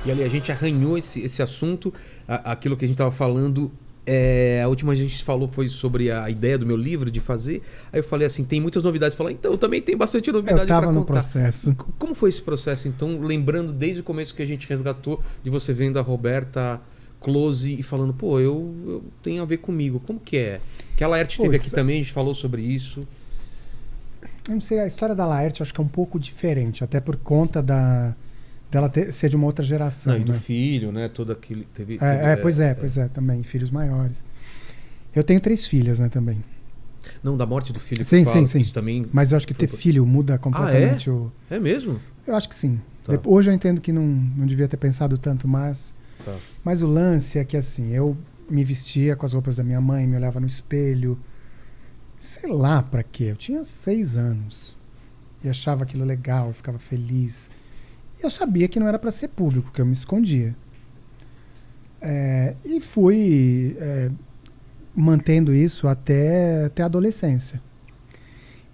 E ali a gente arranhou esse assunto, aquilo que a gente estava falando. A última vez que a gente falou foi sobre a ideia do meu livro de fazer. Aí eu falei assim, tem muitas novidades. Falei, então, eu também tenho bastante novidade para contar. Eu estava no processo. Como foi esse processo, então? Lembrando desde o começo que a gente resgatou, de você vendo a Roberta close e falando, pô, eu tenho a ver comigo. Como que é? Que a Laerte esteve aqui também, a gente falou sobre isso. Eu não sei, a história da Laerte eu acho que é um pouco diferente, até por conta dela ser de uma outra geração. Não, e do né? filho, né? Todo aquele. Pois é, também, filhos maiores. Eu tenho 3 filhas, né, também. Não, da morte do filho. Sim, fala, sim. Isso também. Mas eu acho que ter filho muda completamente o. É mesmo? Eu acho que sim. Tá. Hoje eu entendo que não devia ter pensado tanto, mas. Tá. Mas o lance é que assim, eu me vestia com as roupas da minha mãe, me olhava no espelho. Sei lá pra quê. Eu tinha 6 anos. E achava aquilo legal, eu ficava feliz. E eu sabia que não era pra ser público, que eu me escondia. E fui mantendo isso até a adolescência.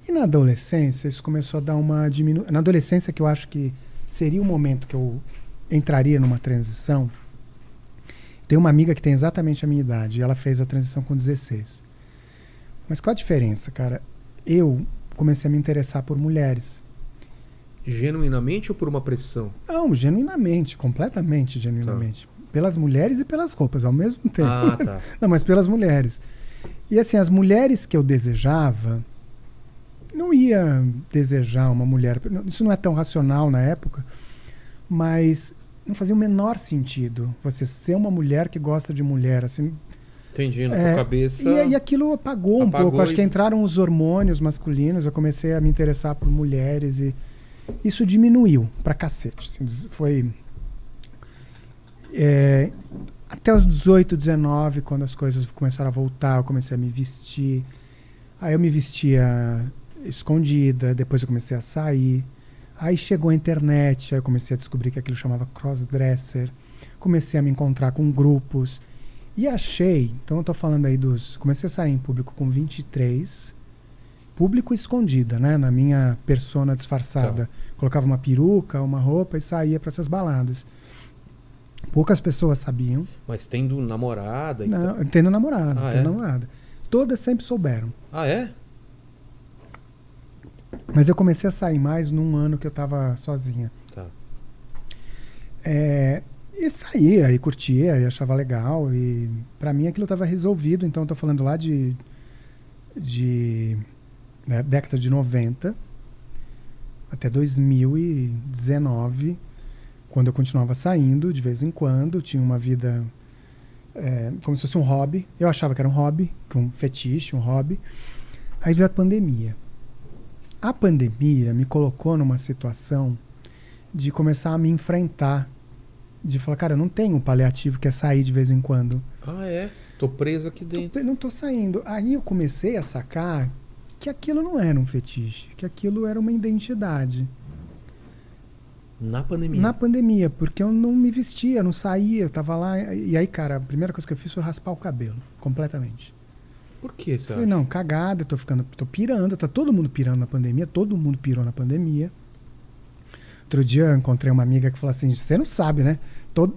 E na adolescência, isso começou a dar uma diminuição. Na adolescência, que eu acho que seria o momento que eu entraria numa transição. Tem uma amiga que tem exatamente a minha idade, e ela fez a transição com 16. Mas qual a diferença, cara? Eu comecei a me interessar por mulheres. Genuinamente ou por uma pressão? Não, genuinamente, completamente genuinamente. Tá. Pelas mulheres e pelas roupas ao mesmo tempo. Tá. Não, mas pelas mulheres. E assim, as mulheres que eu desejava, não ia desejar uma mulher. Isso não é tão racional na época, mas não fazia o menor sentido você ser uma mulher que gosta de mulher, assim. Entendi, na tua cabeça. E aquilo apagou um pouco. Acho que entraram os hormônios masculinos, eu comecei a me interessar por mulheres e isso diminuiu pra cacete. Assim, foi até os 18, 19, quando as coisas começaram a voltar, eu comecei a me vestir. Aí eu me vestia escondida, depois eu comecei a sair. Aí chegou a internet, aí eu comecei a descobrir que aquilo chamava crossdresser. Comecei a me encontrar com grupos. E achei, então eu tô falando aí comecei a sair em público com 23, público escondida, né? Na minha persona disfarçada. Tá. Colocava uma peruca, uma roupa e saía para essas baladas. Poucas pessoas sabiam. Mas tendo namorada? Não, tendo namorada, namorada. Todas sempre souberam. Ah, é? Mas eu comecei a sair mais num ano que eu tava sozinha. Tá. E saía, e curtia, e achava legal. E pra mim aquilo tava resolvido. Então eu tô falando lá de década de 90 até 2019, quando eu continuava saindo de vez em quando. Tinha uma vida como se fosse um hobby. Eu achava que era um hobby, um fetiche, um hobby. Aí veio a pandemia. A pandemia me colocou numa situação de começar a me enfrentar, de falar, cara, eu não tenho um paliativo que é sair de vez em quando. Ah, é? Tô preso aqui dentro. Não tô saindo. Aí eu comecei a sacar que aquilo não era um fetiche, que aquilo era uma identidade. Na pandemia? Na pandemia, porque eu não me vestia, não saía, eu tava lá. E aí, cara, a primeira coisa que eu fiz foi raspar o cabelo, completamente. Por que, você Falei, não, cagada, tô pirando, tá todo mundo pirando na pandemia, todo mundo pirou na pandemia. Outro dia eu encontrei uma amiga que falou assim, você não sabe, né?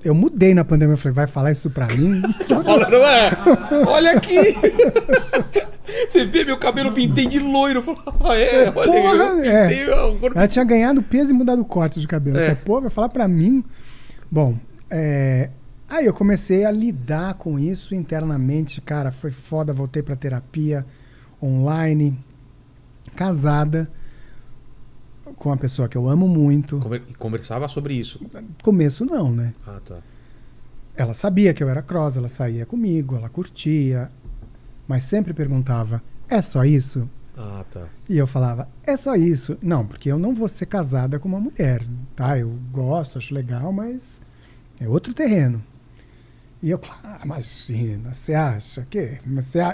Eu mudei na pandemia, eu falei, vai falar isso pra mim? Tá falando, olha aqui! Você vê meu cabelo, pintei de loiro. Eu falei, olha, eu pintei. Ela tinha ganhado peso e mudado o corte de cabelo. Eu falei, pô, vai falar pra mim? Bom, aí eu comecei a lidar com isso internamente, cara, foi foda, voltei pra terapia online, casada, com uma pessoa que eu amo muito. E conversava sobre isso? Começo não, né? Ah, tá. Ela sabia que eu era cross, ela saía comigo, ela curtia, mas sempre perguntava, é só isso? Ah, tá. E eu falava, é só isso? Não, porque eu não vou ser casada com uma mulher, tá? Eu gosto, acho legal, mas é outro terreno. E eu, imagina, você acha que...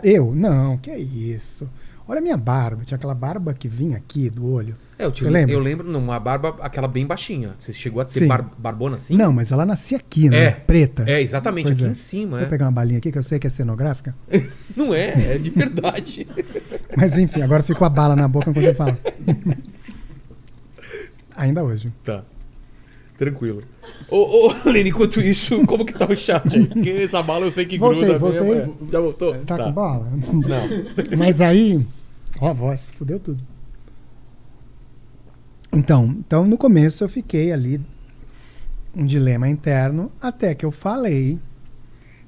Eu? Não, que isso? Olha a minha barba, tinha aquela barba que vinha aqui do olho. Você lembra? Eu lembro, uma barba, aquela bem baixinha. Você chegou a ter barbona assim? Não, mas ela nascia aqui, né? Preta. Exatamente, pois aqui em cima. Vou pegar uma balinha aqui, que eu sei que é cenográfica. Não é de verdade. Mas enfim, agora ficou a bala na boca enquanto eu falo. Ainda hoje. Tá. Tranquilo. Ô, Aline, enquanto isso, como que tá o chat aí? Porque essa bala eu sei que gruda voltei. mesmo. Já voltou? Tá com bala? Não. Mas aí... Ó, a voz, fudeu tudo. Então, no começo eu fiquei ali, um dilema interno, até que eu falei.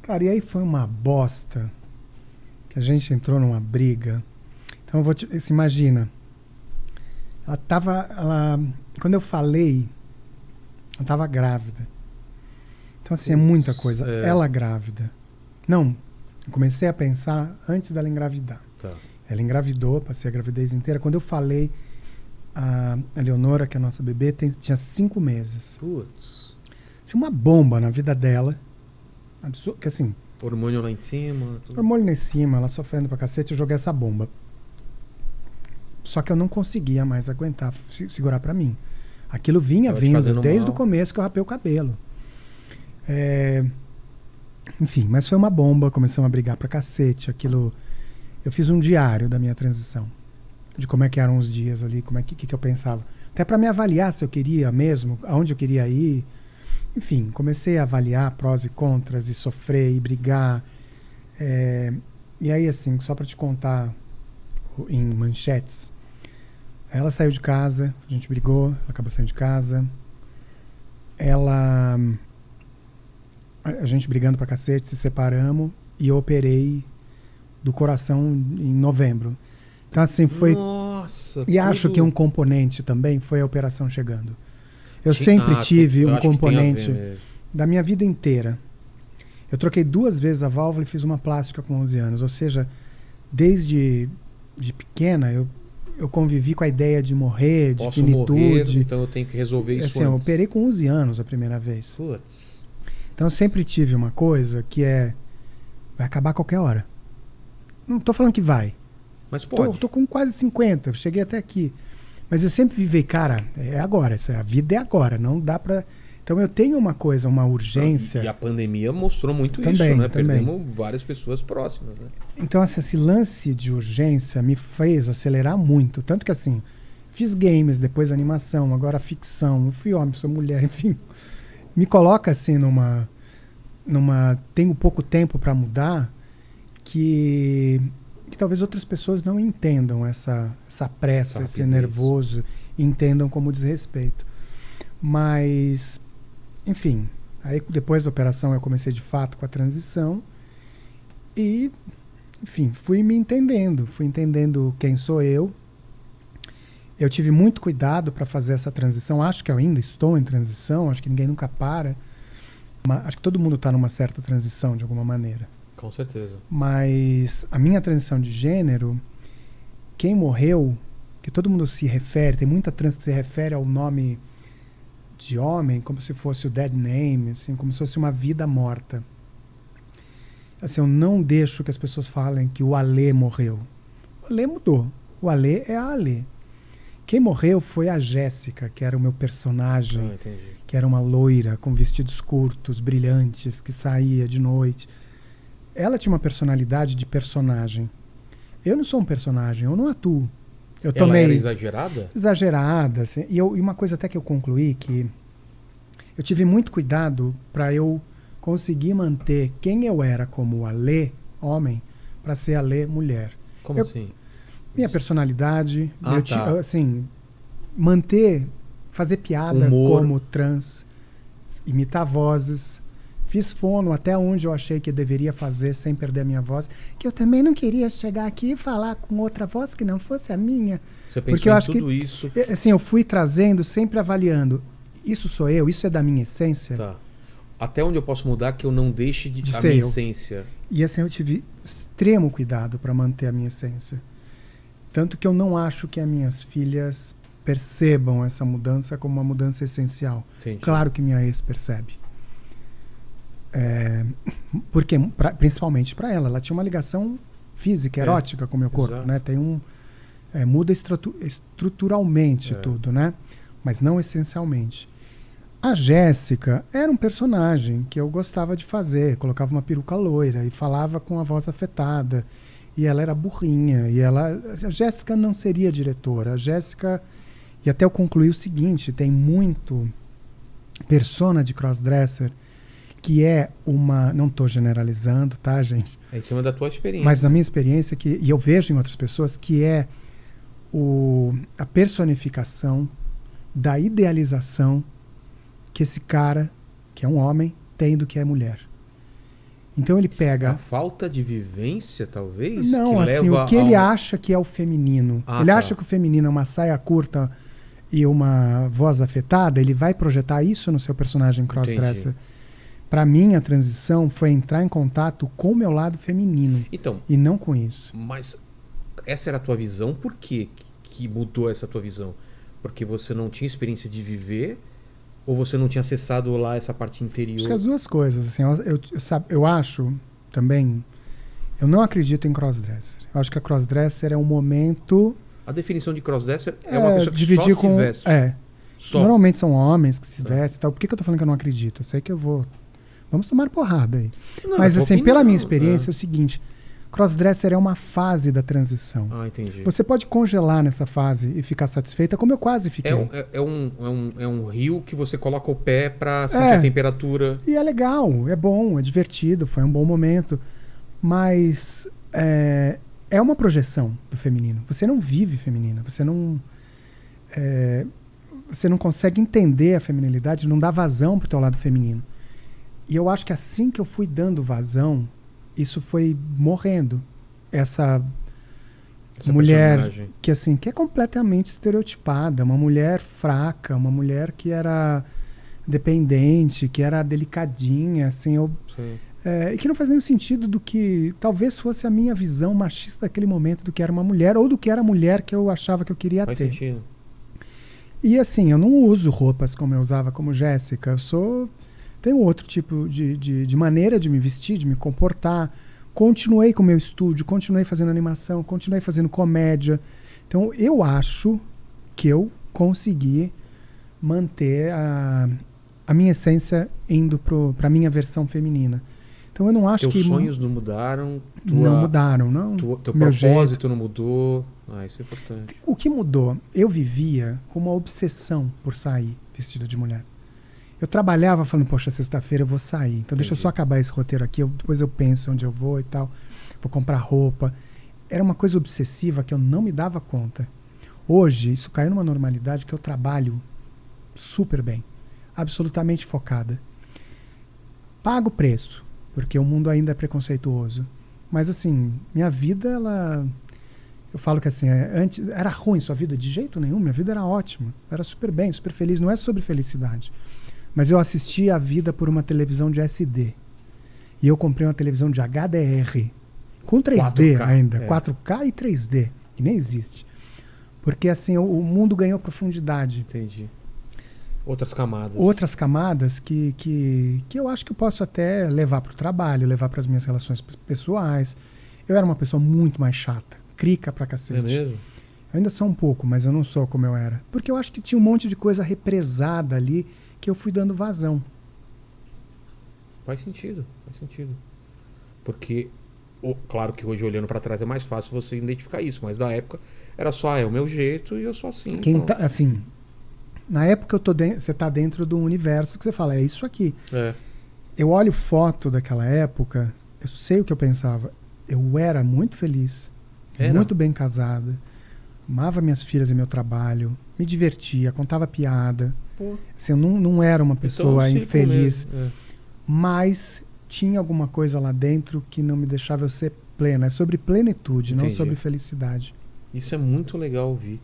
Cara, e aí foi uma bosta, que a gente entrou numa briga. Então, você imagina, quando eu falei, ela tava grávida. Então, assim, é muita coisa. Ela grávida. Não, eu comecei a pensar antes dela engravidar. Tá. Ela engravidou, passei a gravidez inteira. Quando eu falei, a Leonora, que é a nossa bebê, tinha 5 meses. Putz. Assim, uma bomba na vida dela. Que assim... Hormônio lá em cima. Tudo. Hormônio lá em cima, ela sofrendo pra cacete, eu joguei essa bomba. Só que eu não conseguia mais aguentar, segurar pra mim. Aquilo vinha vindo desde o começo que eu rapei o cabelo. Enfim, mas foi uma bomba, começamos a brigar pra cacete. Aquilo... Eu fiz um diário da minha transição. De como é que eram os dias ali, como é que eu pensava. Até pra me avaliar se eu queria mesmo, aonde eu queria ir. Enfim, comecei a avaliar prós e contras, e sofrer, e brigar. E aí, assim, só pra te contar em manchetes. Ela saiu de casa, a gente brigou, ela acabou saindo de casa. A gente brigando pra cacete, se separamos, e eu operei do coração em novembro. Então, assim, foi... Nossa! E acho que um componente também foi a operação chegando. Eu sempre tive um componente da minha vida inteira. Eu troquei 2 vezes a válvula e fiz uma plástica com 11 anos. Ou seja, desde pequena, eu convivi com a ideia de morrer, de finitude. Morrer, então eu tenho que resolver isso assim, antes. Eu operei com 11 anos a primeira vez. Putz. Então eu sempre tive uma coisa que vai acabar a qualquer hora. Não tô falando que vai. Mas pode. Tô com quase 50, cheguei até aqui. Mas eu sempre vivei, cara, é agora, a vida é agora, não dá pra... Então eu tenho uma coisa, uma urgência... E a pandemia mostrou muito também, isso, né? Também. Perdemos várias pessoas próximas, né? Então, assim, esse lance de urgência me fez acelerar muito. Tanto que, assim, fiz games, depois animação, agora ficção, eu fui homem, sou mulher, enfim. Me coloca, assim, numa... Tenho pouco tempo pra mudar, que talvez outras pessoas não entendam essa pressa, esse nervoso, entendam como desrespeito. Mas, enfim, aí depois da operação eu comecei de fato com a transição e, enfim, fui entendendo quem sou eu. Eu tive muito cuidado para fazer essa transição, acho que eu ainda estou em transição, acho que ninguém nunca para, mas acho que todo mundo está numa certa transição de alguma maneira. Com certeza. Mas a minha transição de gênero, quem morreu, que todo mundo se refere, tem muita trans que se refere ao nome de homem como se fosse o dead name, assim, como se fosse uma vida morta. Assim, eu não deixo que as pessoas falem que o Alê morreu. O Alê mudou. O Alê é a Alê. Quem morreu foi a Jéssica, que era o meu personagem, que era uma loira com vestidos curtos, brilhantes, que saía de noite. Ela tinha uma personalidade de personagem. Eu não sou um personagem, eu não atuo. Ela era exagerada? Exagerada. Assim, e uma coisa até que eu concluí, que eu tive muito cuidado para eu conseguir manter quem eu era como Alê, homem, para ser Alê, mulher. Como assim? Minha personalidade, assim, manter, fazer piada como trans, imitar vozes. Fiz fono até onde eu achei que eu deveria fazer sem perder a minha voz. Que eu também não queria chegar aqui e falar com outra voz que não fosse a minha. Você pensou porque eu acho tudo isso? Assim, eu fui trazendo, sempre avaliando. Isso sou eu? Isso é da minha essência? Tá. Até onde eu posso mudar que eu não deixe de a minha essência? E assim, eu tive extremo cuidado para manter a minha essência. Tanto que eu não acho que as minhas filhas percebam essa mudança como uma mudança essencial. Entendi. Claro que minha ex percebe. Porque, principalmente para ela tinha uma ligação física, erótica com o meu corpo, exato, né? Tem muda estruturalmente tudo, né? Mas não essencialmente. A Jéssica era um personagem que eu gostava de fazer, colocava uma peruca loira e falava com a voz afetada, e ela era burrinha, a Jéssica não seria diretora, a Jéssica, e até eu concluí o seguinte, tem muito persona de crossdresser, que é uma... Não estou generalizando, tá, gente? É em cima da tua experiência. Mas na minha experiência, e eu vejo em outras pessoas, que é a personificação da idealização que esse cara, que é um homem, tem do que é mulher. Então ele pega... A falta de vivência, talvez? Não, que assim, leva o que ele acha que é o feminino. Ele acha que o feminino é uma saia curta e uma voz afetada, ele vai projetar isso no seu personagem crossdresser. Para mim, a transição foi entrar em contato com o meu lado feminino. Então, e não com isso. Mas essa era a tua visão? Por quê que mudou essa tua visão? Porque você não tinha experiência de viver? Ou você não tinha acessado lá essa parte interior? Acho que as duas coisas. Assim, eu acho também... Eu não acredito em crossdresser. Eu acho que a crossdresser é um momento... A definição de crossdresser é uma pessoa que dividir só com, se veste. Só. Normalmente são homens que se vestem e tal. Por que eu tô falando que eu não acredito? Eu sei que eu vou... Vamos tomar porrada aí. Não, mas assim, pela minha experiência, é o seguinte... Crossdresser é uma fase da transição. Entendi. Você pode congelar nessa fase e ficar satisfeita, como eu quase fiquei. É um rio que você coloca o pé pra sentir a temperatura. E é legal, é bom, é divertido, foi um bom momento. Mas é uma projeção do feminino. Você não vive feminina, você não consegue entender a feminilidade, não dá vazão pro teu lado feminino. E eu acho que assim que eu fui dando vazão, isso foi morrendo. Essa mulher personagem. Que assim, que é completamente estereotipada, uma mulher fraca, uma mulher que era dependente, que era delicadinha, assim, e que não faz nenhum sentido do que talvez fosse a minha visão machista daquele momento do que era uma mulher ou do que era a mulher que eu achava que eu queria ter. Sentido. E assim, eu não uso roupas como eu usava como Jéssica, tenho outro tipo de maneira de me vestir, de me comportar. Continuei com o meu estúdio, continuei fazendo animação, continuei fazendo comédia. Então, eu acho que eu consegui manter a minha essência indo para a minha versão feminina. Então, eu não acho Teus que... sonhos não mudaram? Não mudaram, não. Teu meu propósito jeito. não mudou? Isso é importante. O que mudou? Eu vivia com uma obsessão por sair vestida de mulher. Eu trabalhava falando, poxa, sexta-feira eu vou sair. Então deixa eu só acabar esse roteiro aqui, depois eu penso onde eu vou e tal. Vou comprar roupa. Era uma coisa obsessiva que eu não me dava conta. Hoje, isso caiu numa normalidade que eu trabalho super bem. Absolutamente focada. Pago preço, porque o mundo ainda é preconceituoso. Mas assim, minha vida, eu falo que assim, antes era ruim sua vida de jeito nenhum, minha vida era ótima. Eu era super bem, super feliz. Não é sobre felicidade. Mas eu assisti a vida por uma televisão de SD. E eu comprei uma televisão de HDR. Com 3D 4K, ainda. 4K e 3D. Que nem existe. Porque assim, o mundo ganhou profundidade. Entendi. Outras camadas. Outras camadas que eu acho que eu posso até levar para o trabalho, levar para as minhas relações pessoais. Eu era uma pessoa muito mais chata. Crica pra cacete. É mesmo? Eu ainda sou um pouco, mas eu não sou como eu era. Porque eu acho que tinha um monte de coisa represada ali que eu fui dando vazão. Faz sentido. Porque, claro que hoje olhando pra trás é mais fácil você identificar isso, mas na época era só, é o meu jeito e eu sou assim. Assim, na época você tá dentro de um universo que você fala, é isso aqui. Eu olho foto daquela época, eu sei o que eu pensava. Eu era muito feliz, muito bem casada, amava minhas filhas e meu trabalho, me divertia, contava piada. Assim, eu não era uma pessoa infeliz, mas tinha alguma coisa lá dentro que não me deixava eu ser plena. É sobre plenitude, não sobre felicidade. Isso é muito legal ouvir,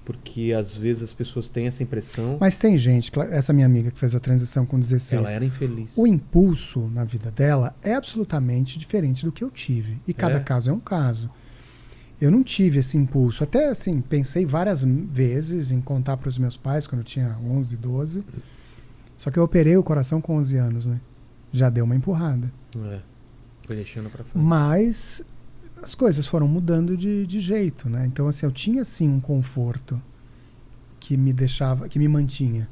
porque às vezes as pessoas têm essa impressão. Mas tem gente, essa minha amiga que fez a transição com 16, ela era infeliz. O impulso na vida dela é absolutamente diferente do que eu tive. E cada caso é um caso. Eu não tive esse impulso. Até assim, pensei várias vezes em contar para os meus pais quando eu tinha 11, 12. Só que eu operei o coração com 11 anos, né? Já deu uma empurrada. Foi deixando para frente. Mas as coisas foram mudando de jeito, né? Então, assim, eu tinha sim um conforto que me deixava, que me mantinha.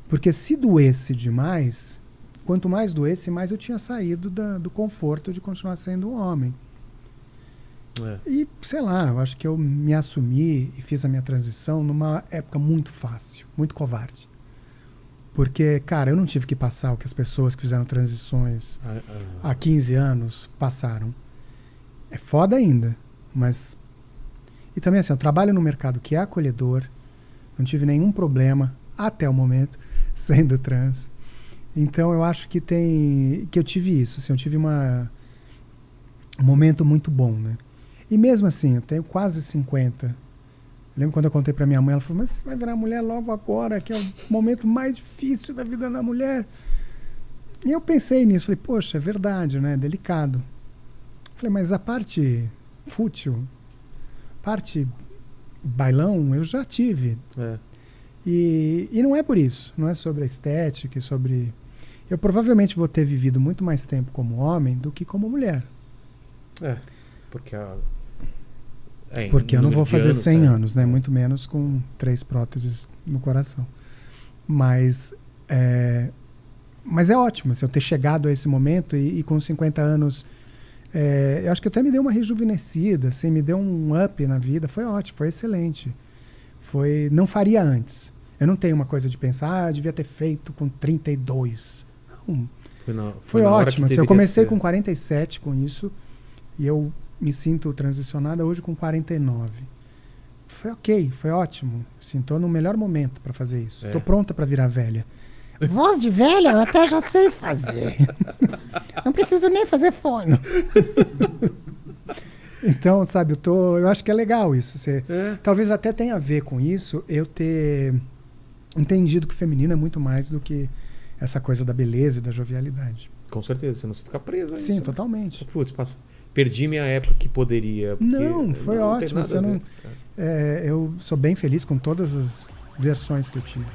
Porque se doesse demais, quanto mais doesse, mais eu tinha saído do conforto de continuar sendo um homem. E, sei lá, eu acho que eu me assumi e fiz a minha transição numa época muito fácil, muito covarde. Porque, cara, eu não tive que passar o que as pessoas que fizeram transições há 15 anos passaram. É foda ainda, mas... E também assim, eu trabalho num mercado que é acolhedor, não tive nenhum problema, até o momento, sendo trans. Então eu acho que eu tive isso, assim, eu tive um momento muito bom, né? E mesmo assim, eu tenho quase 50. Eu lembro quando eu contei pra minha mãe, ela falou, mas você vai virar mulher logo agora, que é o momento mais difícil da vida da mulher. E eu pensei nisso, falei, poxa, é verdade, né? É delicado. Falei, mas a parte fútil, parte bailão, eu já tive. E não é por isso, não é sobre a estética, sobre... Eu provavelmente vou ter vivido muito mais tempo como homem do que como mulher. Porque eu não vou fazer 100 anos, né? Muito menos com 3 próteses no coração. Mas é ótimo, assim, eu ter chegado a esse momento e com 50 anos... eu acho que até me deu uma rejuvenescida, assim, me deu um up na vida. Foi ótimo, foi excelente. Não faria antes. Eu não tenho uma coisa de pensar, devia ter feito com 32. Não. Foi ótimo. Assim, eu comecei com 47 com isso e eu me sinto transicionada hoje com 49. Foi ok, foi ótimo. Assim, tô no melhor momento para fazer isso. Tô pronta para virar velha. Voz de velha eu até já sei fazer. Não preciso nem fazer fono. Então, sabe, eu acho que é legal isso. Talvez até tenha a ver com isso eu ter entendido que o feminino é muito mais do que essa coisa da beleza e da jovialidade. Com certeza, senão você fica presa. Sim, isso, totalmente. Né? Putz, perdi minha época que poderia. Não, foi ótimo. Eu sou bem feliz com todas as versões que eu tive.